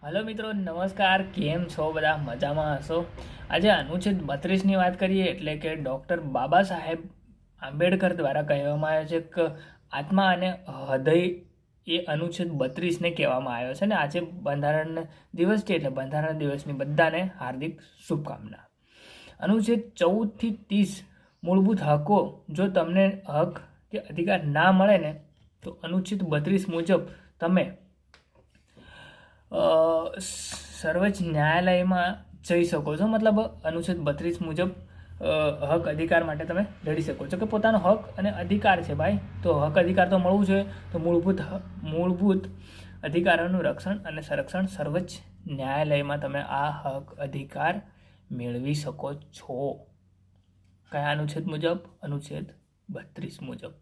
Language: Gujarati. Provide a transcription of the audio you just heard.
હલો મિત્રો, નમસ્કાર. કેમ છો? બધા મજામાં હશો? આજે અનુચ્છેદ 32ની વાત કરીએ, એટલે કે ડૉક્ટર બાબા સાહેબ આંબેડકર દ્વારા કહેવામાં આવ્યો છે કે આત્મા અને હૃદય એ અનુચ્છેદ 32ને કહેવામાં આવ્યો છે. ને આજે બંધારણ દિવસ છે, એટલે બંધારણ દિવસની બધાને હાર્દિક શુભકામના. અનુચ્છેદ 14થી 30 મૂળભૂત હકો. જો તમને હક કે અધિકાર ના મળે ને, તો અનુચ્છેદ 32 મુજબ તમે સર્વોચ્ચ ન્યાયાલયમાં જઈ શકો છો. મતલબ અનુચ્છેદ 32 મુજબ હક અધિકાર માટે તમે લડી શકો છો કે પોતાનો હક અને અધિકાર છે ભાઈ, તો હક અધિકાર તો મળવું જોઈએ. તો મૂળભૂત અધિકારોનું રક્ષણ અને સંરક્ષણ સર્વોચ્ચ ન્યાયાલયમાં તમે આ હક અધિકાર મેળવી શકો છો. કયા અનુચ્છેદ મુજબ? અનુચ્છેદ 32 મુજબ.